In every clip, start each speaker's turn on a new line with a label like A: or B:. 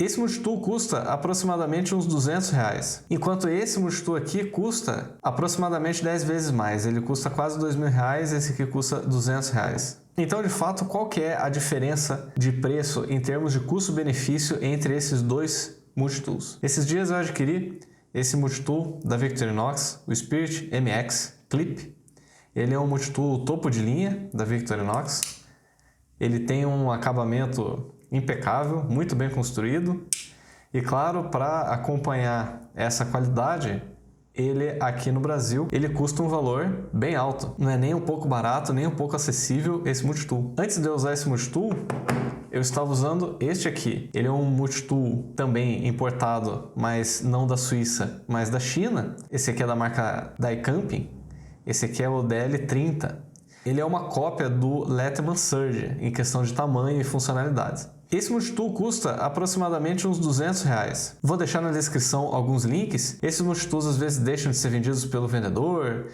A: Esse multitool custa aproximadamente uns R$200, enquanto esse multitool aqui custa aproximadamente 10 vezes mais. Ele custa quase R$2.000, esse aqui custa R$200. Então, de fato, qual que é a diferença de preço em termos de custo-benefício entre esses dois multitools? Esses dias eu adquiri esse multitool da Victorinox, o Spirit MX Clip. Ele é um multitool topo de linha da Victorinox. Ele tem um acabamento impecável, muito bem construído. E claro, para acompanhar essa qualidade, ele aqui no Brasil, ele custa um valor bem alto. Não é nem um pouco barato, nem um pouco acessível esse multitool. Antes de eu usar esse multitool, eu estava usando este aqui. Ele é um multitool também importado, mas não da Suíça, mas da China. Esse aqui é da marca Daikin. Esse aqui é o DL30. Ele é uma cópia do Lettmann Surge em questão de tamanho e funcionalidades. Esse multitool custa aproximadamente uns R$200. Vou deixar na descrição alguns links. Esses multitools às vezes deixam de ser vendidos pelo vendedor,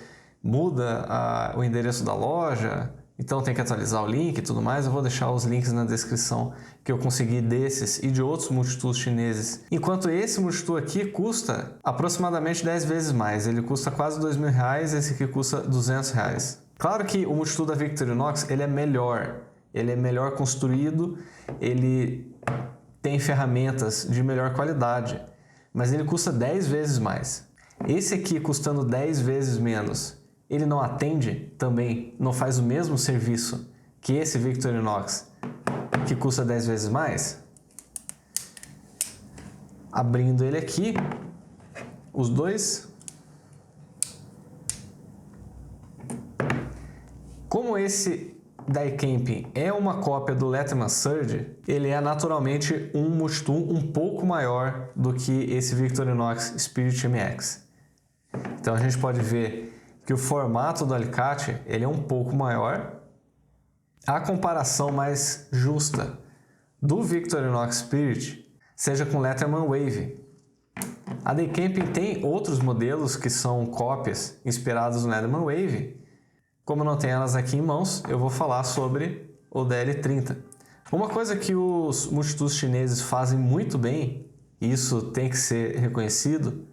A: muda o endereço da loja, então tem que atualizar o link e tudo mais. Eu vou deixar os links na descrição que eu consegui desses e de outros multitools chineses. Enquanto esse multitool aqui custa aproximadamente 10 vezes mais. Ele custa quase R$2.000, esse aqui custa R$200. Claro que o multitool da Victorinox ele é melhor construído, ele tem ferramentas de melhor qualidade, mas ele custa 10 vezes mais. Esse aqui custando 10 vezes menos, ele não atende também, não faz o mesmo serviço que esse Victorinox, que custa 10 vezes mais? Abrindo ele aqui, os dois. Como esse Daikin é uma cópia do Lettmann Surge, ele é naturalmente um multitool um pouco maior do que esse Victorinox Spirit MX. Então a gente pode ver que o formato do alicate ele é um pouco maior. A comparação mais justa do Victorinox Spirit seja com o Lettmann Wave. A Daikin tem outros modelos que são cópias inspiradas no Lettmann Wave. Como eu não tenho elas aqui em mãos, eu vou falar sobre o DL30. Uma coisa que os multitools chineses fazem muito bem, e isso tem que ser reconhecido,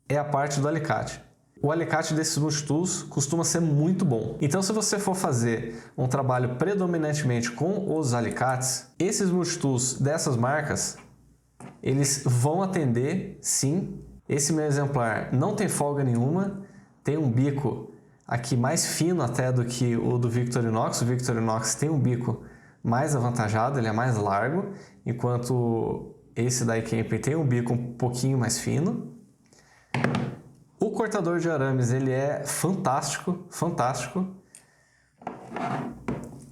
A: é a parte do alicate. O alicate desses multitools costuma ser muito bom. Então, se você for fazer um trabalho predominantemente com os alicates, esses multitools dessas marcas, eles vão atender sim. Esse meu exemplar não tem folga nenhuma, tem um bico aqui mais fino até do que o do Victorinox. O Victorinox tem um bico mais avantajado, ele é mais largo, enquanto esse Daikin tem um bico um pouquinho mais fino. O cortador de arames ele é fantástico, fantástico.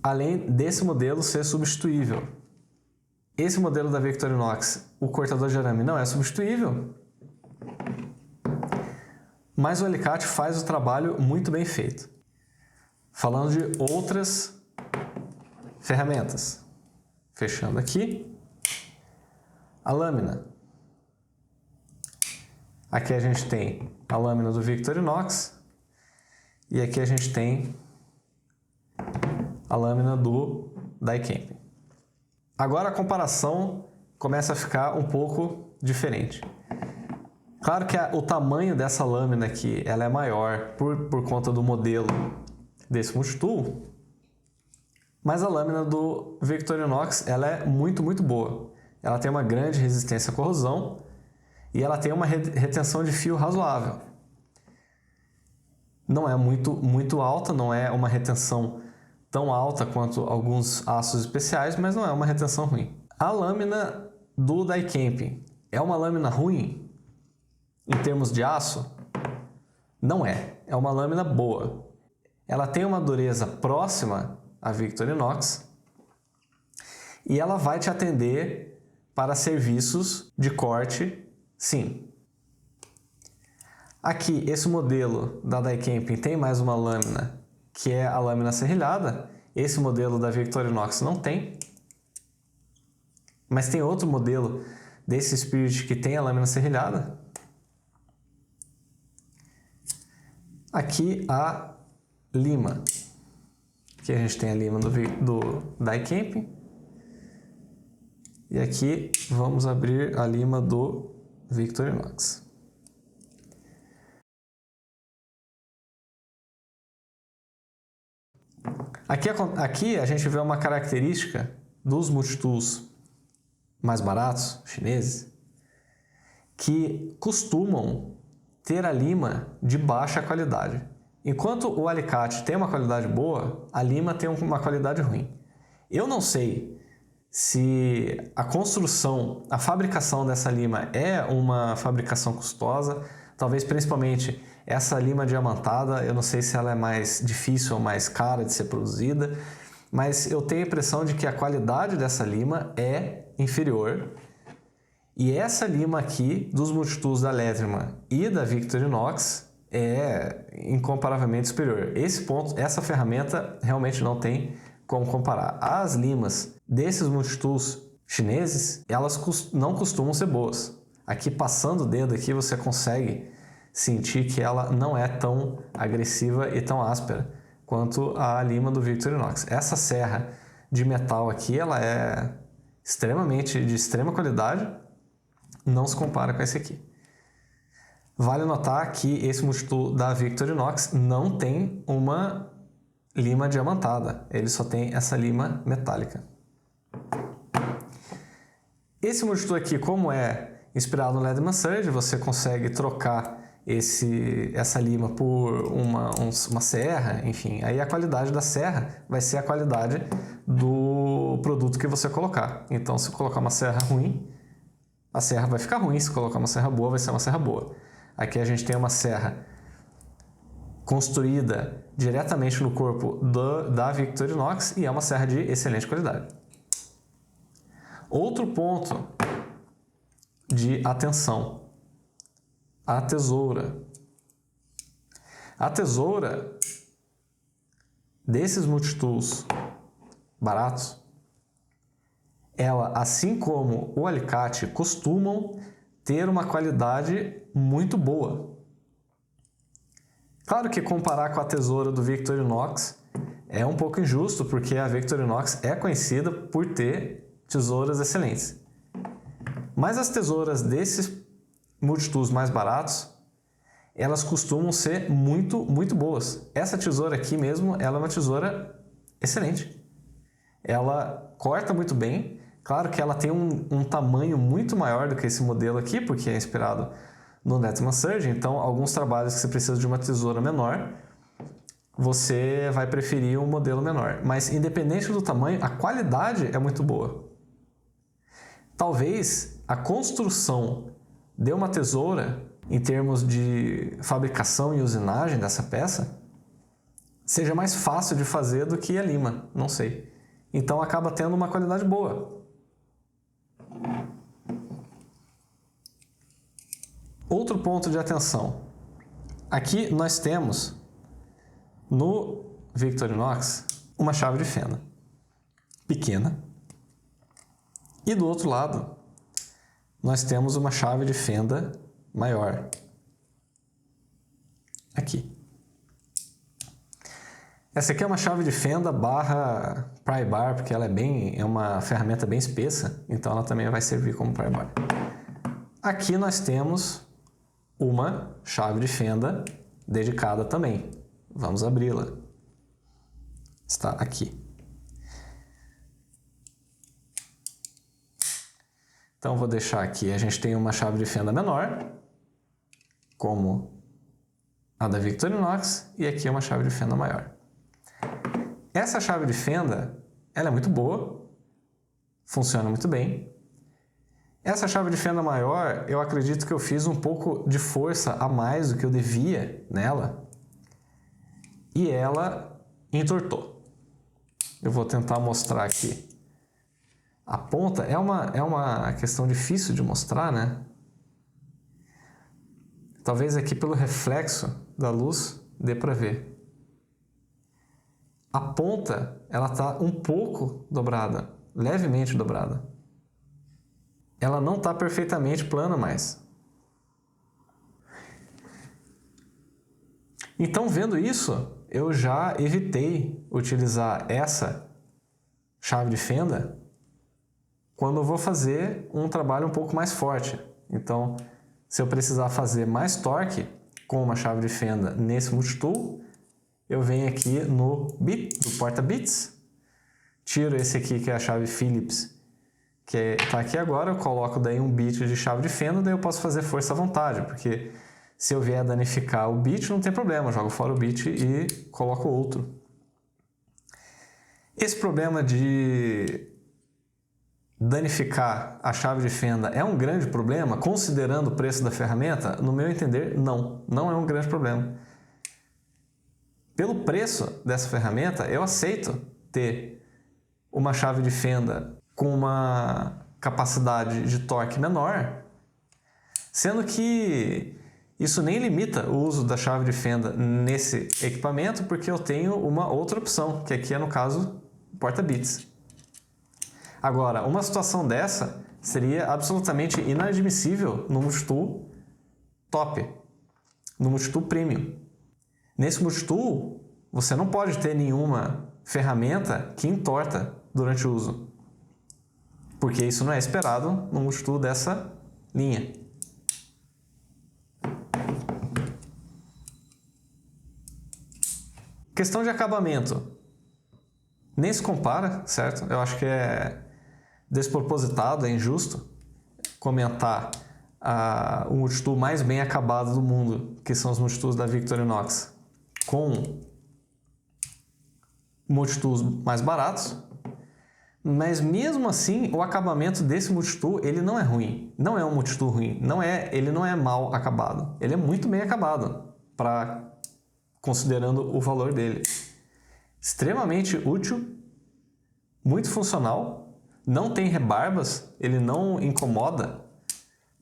A: Além desse modelo ser substituível. Esse modelo da Victorinox, o cortador de arame não é substituível, mas o alicate faz o trabalho muito bem feito. Falando de outras ferramentas. Fechando aqui. A lâmina. Aqui a gente tem a lâmina do Victorinox. E aqui a gente tem a lâmina do Daikin. Agora a comparação começa a ficar um pouco diferente. Claro que o tamanho dessa lâmina aqui ela é maior por conta do modelo desse multitool, mas a lâmina do Victorinox ela é muito boa. Ela tem uma grande resistência à corrosão e ela tem uma retenção de fio razoável. Não é muito alta, não é uma retenção tão alta quanto alguns aços especiais, mas não é uma retenção ruim. A lâmina do Daikin é uma lâmina ruim? Em termos de aço, não é. É uma lâmina boa. Ela tem uma dureza próxima à Victorinox e ela vai te atender para serviços de corte, sim. Aqui, esse modelo da Daikin tem mais uma lâmina, que é a lâmina serrilhada. Esse modelo da Victorinox não tem. Mas tem outro modelo desse Spirit que tem a lâmina serrilhada. Aqui a lima. Aqui a gente tem a lima do Daikin. E aqui vamos abrir a lima do Victorinox. Aqui a gente vê uma característica dos multitools mais baratos, chineses, que costumam ter a lima de baixa qualidade. Enquanto o alicate tem uma qualidade boa, a lima tem uma qualidade ruim. Eu não sei se a construção, a fabricação dessa lima é uma fabricação custosa, talvez principalmente essa lima diamantada, eu não sei se ela é mais difícil ou mais cara de ser produzida, mas eu tenho a impressão de que a qualidade dessa lima é inferior. E essa lima aqui, dos multitools da Lettreman e da Victorinox, é incomparavelmente superior. Essa ferramenta realmente não tem como comparar. As limas desses multitools chineses, elas não costumam ser boas. Aqui, passando o dedo aqui, você consegue sentir que ela não é tão agressiva e tão áspera quanto a lima do Victorinox. Essa serra de metal aqui, ela é de extrema qualidade, não se compara com esse aqui. Vale notar que esse multitool da Victorinox não tem uma lima diamantada, ele só tem essa lima metálica. Esse multitool aqui, como é inspirado no Leatherman Surge, você consegue trocar essa lima por uma serra, enfim. Aí a qualidade da serra vai ser a qualidade do produto que você colocar. Então, se colocar uma serra ruim, a serra vai ficar ruim. Se colocar uma serra boa, vai ser uma serra boa. Aqui a gente tem uma serra construída diretamente no corpo da Victorinox e é uma serra de excelente qualidade. Outro ponto de atenção: a tesoura. A tesoura desses multitools baratos, ela, assim como o alicate, costumam ter uma qualidade muito boa. Claro que comparar com a tesoura do Victorinox é um pouco injusto, porque a Victorinox é conhecida por ter tesouras excelentes. Mas as tesouras desses multitools mais baratos, elas costumam ser muito, muito boas. Essa tesoura aqui mesmo, ela é uma tesoura excelente. Ela corta muito bem. Claro que ela tem um tamanho muito maior do que esse modelo aqui, porque é inspirado no Lettreman Surge. Então, alguns trabalhos que você precisa de uma tesoura menor, você vai preferir um modelo menor. Mas, independente do tamanho, a qualidade é muito boa. Talvez a construção de uma tesoura, em termos de fabricação e usinagem dessa peça, seja mais fácil de fazer do que a lima, não sei. Então acaba tendo uma qualidade boa. Outro ponto de atenção. Aqui nós temos no Victorinox uma chave de fenda pequena e do outro lado nós temos uma chave de fenda maior. Aqui. Essa aqui é uma chave de fenda barra pry bar, porque ela é uma ferramenta bem espessa, então ela também vai servir como pry bar. Aqui nós temos uma chave de fenda dedicada também. Vamos abri-la. Está aqui. Então, vou deixar aqui. A gente tem uma chave de fenda menor, como a da Victorinox, e aqui é uma chave de fenda maior. Essa chave de fenda, ela é muito boa, funciona muito bem. Essa chave de fenda maior, eu acredito que eu fiz um pouco de força a mais do que eu devia nela, e ela entortou. Eu vou tentar mostrar aqui. A ponta é uma questão difícil de mostrar, né? Talvez aqui pelo reflexo da luz dê para ver. A ponta, ela está um pouco dobrada, levemente dobrada. Ela não está perfeitamente plana mais. Então, vendo isso, eu já evitei utilizar essa chave de fenda quando eu vou fazer um trabalho um pouco mais forte. Então, se eu precisar fazer mais torque com uma chave de fenda nesse multitool, eu venho aqui no porta-bits, tiro esse aqui que é a chave Phillips, que está aqui agora, eu coloco daí um bit de chave de fenda, daí eu posso fazer força à vontade, porque se eu vier danificar o bit, não tem problema, eu jogo fora o bit e coloco outro. Esse problema de danificar a chave de fenda é um grande problema, considerando o preço da ferramenta? No meu entender, não é um grande problema. Pelo preço dessa ferramenta, eu aceito ter uma chave de fenda com uma capacidade de torque menor, sendo que isso nem limita o uso da chave de fenda nesse equipamento, porque eu tenho uma outra opção, que aqui é, no caso, o porta-bits. Agora, uma situação dessa seria absolutamente inadmissível no multitool top, no multitool premium. Nesse multitool, você não pode ter nenhuma ferramenta que entorta durante o uso, porque isso não é esperado no multitool dessa linha. Questão de acabamento. Nem se compara, certo? Eu acho que é despropositado, é injusto comentar o multitool mais bem acabado do mundo, que são os multitools da Victorinox, com multitools mais baratos, mas mesmo assim o acabamento desse multitool ele não é ruim, não é um multitool ruim, ele não é mal acabado, ele é muito bem acabado, considerando o valor dele. Extremamente útil, muito funcional, não tem rebarbas, ele não incomoda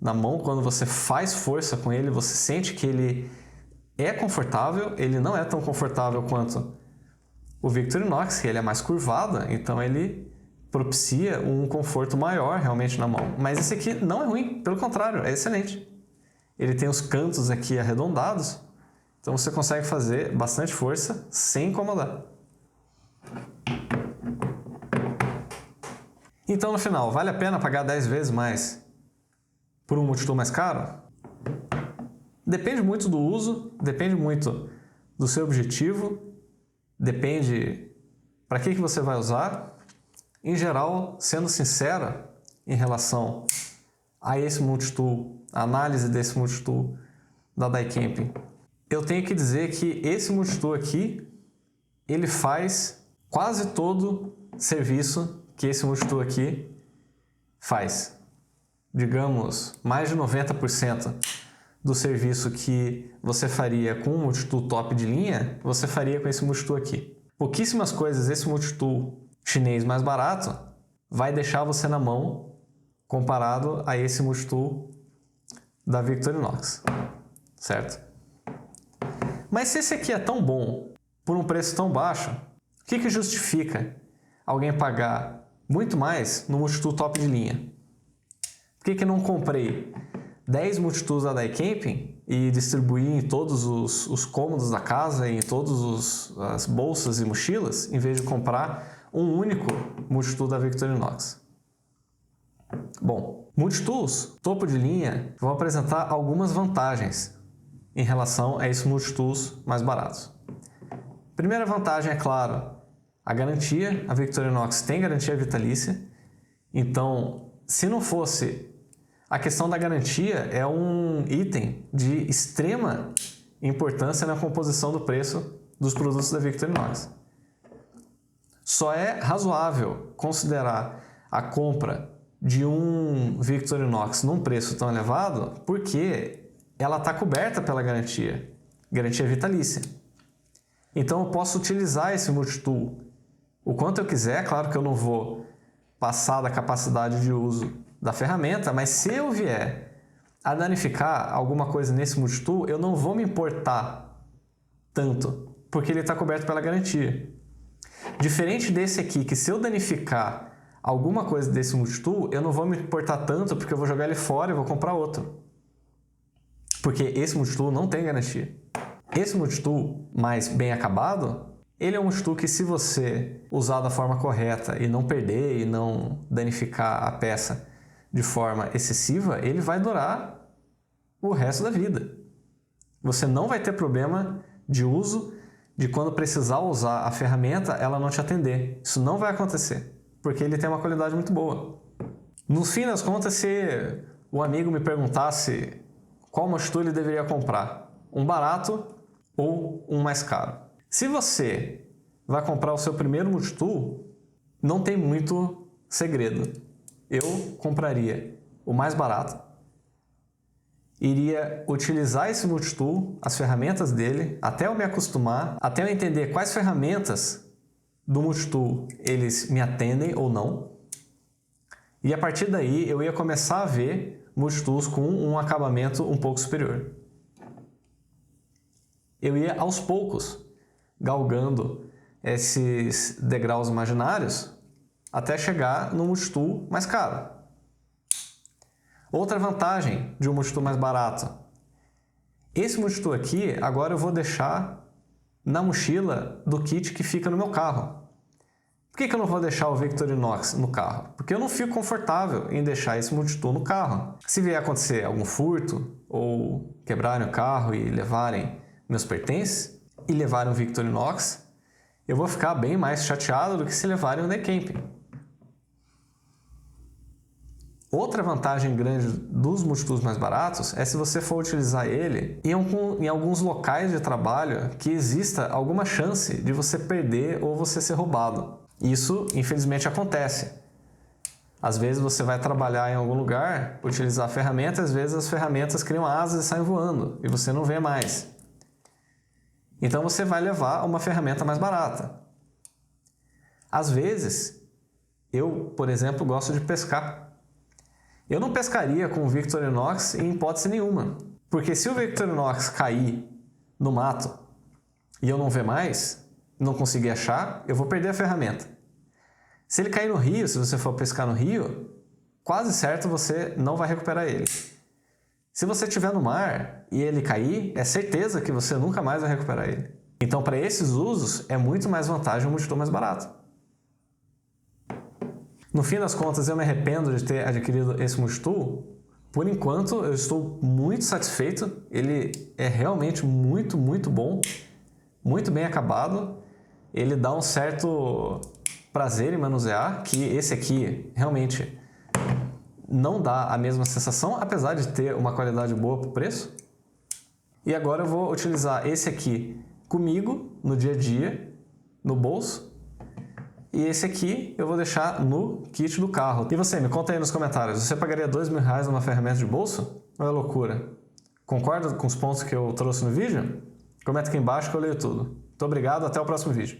A: na mão. Quando você faz força com ele, você sente que ele é confortável, ele não é tão confortável quanto o Victorinox, que ele é mais curvado, então ele propicia um conforto maior realmente na mão. Mas esse aqui não é ruim, pelo contrário, é excelente. Ele tem os cantos aqui arredondados, então você consegue fazer bastante força sem incomodar. Então, no final, vale a pena pagar 10 vezes mais por um multitool mais caro? Depende muito do uso, depende muito do seu objetivo, depende para que você vai usar. Em geral, sendo sincero em relação a esse multitool, a análise desse multitool da Daikamp, eu tenho que dizer que esse multitool aqui, ele faz quase todo serviço que esse multitool aqui faz. Digamos, mais de 90% do serviço que você faria com um multitool top de linha, você faria com esse multitool aqui. Pouquíssimas coisas esse multitool chinês mais barato vai deixar você na mão comparado a esse multitool da Victorinox, certo? Mas se esse aqui é tão bom, por um preço tão baixo, o que justifica alguém pagar muito mais no multitool top de linha? Por que não comprei 10 multitools da Daikamp e distribuí em todos os cômodos da casa, em todas as bolsas e mochilas, em vez de comprar um único multitool da Victorinox? Bom, multitools topo de linha vão apresentar algumas vantagens em relação a esses multitools mais baratos. Primeira vantagem, é claro, a garantia. A Victorinox tem garantia vitalícia, então, se não fosse, a questão da garantia é um item de extrema importância na composição do preço dos produtos da Victorinox. Só é razoável considerar a compra de um Victorinox num preço tão elevado porque ela está coberta pela garantia vitalícia. Então eu posso utilizar esse multitool o quanto eu quiser. Claro que eu não vou passar da capacidade de uso da ferramenta, mas se eu vier a danificar alguma coisa nesse multitool, eu não vou me importar tanto, porque ele está coberto pela garantia. Diferente desse aqui, que se eu danificar alguma coisa desse multitool, eu não vou me importar tanto, porque eu vou jogar ele fora e vou comprar outro. Porque esse multitool não tem garantia. Esse multitool mais bem acabado, Ele é um multitool que, se você usar da forma correta e não perder e não danificar a peça de forma excessiva, ele vai durar o resto da vida. Você não vai ter problema de uso, de quando precisar usar a ferramenta, ela não te atender. Isso não vai acontecer, porque ele tem uma qualidade muito boa. No fim das contas, se o amigo me perguntasse qual multitool ele deveria comprar, um barato ou um mais caro. Se você vai comprar o seu primeiro multitool, não tem muito segredo. Eu compraria o mais barato, iria utilizar esse multitool, as ferramentas dele, até eu me acostumar, até eu entender quais ferramentas do multitool eles me atendem ou não. E a partir daí eu ia começar a ver multitools com um acabamento um pouco superior. Eu ia aos poucos galgando esses degraus imaginários até chegar no multitool mais caro. Outra vantagem de um multitool mais barato. Esse multitool aqui, agora eu vou deixar na mochila do kit que fica no meu carro. Por que eu não vou deixar o Victorinox no carro? Porque eu não fico confortável em deixar esse multitool no carro. Se vier acontecer algum furto ou quebrarem o carro e levarem meus pertences e levarem o Victorinox, eu vou ficar bem mais chateado do que se levarem o Decamping. Outra vantagem grande dos multitools mais baratos é se você for utilizar ele em alguns locais de trabalho que exista alguma chance de você perder ou você ser roubado. Isso, infelizmente, acontece. Às vezes você vai trabalhar em algum lugar, utilizar a ferramenta, às vezes as ferramentas criam asas e saem voando e você não vê mais. Então você vai levar uma ferramenta mais barata. Às vezes, eu, por exemplo, gosto de pescar. Eu não pescaria com o Victorinox em hipótese nenhuma, porque se o Victorinox cair no mato e eu não ver mais, não conseguir achar, eu vou perder a ferramenta. Se ele cair no rio, se você for pescar no rio, quase certo você não vai recuperar ele. Se você estiver no mar e ele cair, é certeza que você nunca mais vai recuperar ele. Então, para esses usos, é muito mais vantagem um multitool mais barato. No fim das contas, eu me arrependo de ter adquirido esse multitool. Por enquanto, eu estou muito satisfeito. Ele é realmente muito, muito bom. Muito bem acabado. Ele dá um certo prazer em manusear, que esse aqui realmente não dá a mesma sensação, apesar de ter uma qualidade boa para o preço. E agora eu vou utilizar esse aqui comigo no dia a dia, no bolso. E esse aqui eu vou deixar no kit do carro. E você, me conta aí nos comentários, você pagaria R$2.000 numa ferramenta de bolso? Ou é loucura? Concorda com os pontos que eu trouxe no vídeo? Comenta aqui embaixo que eu leio tudo. Muito obrigado, até o próximo vídeo.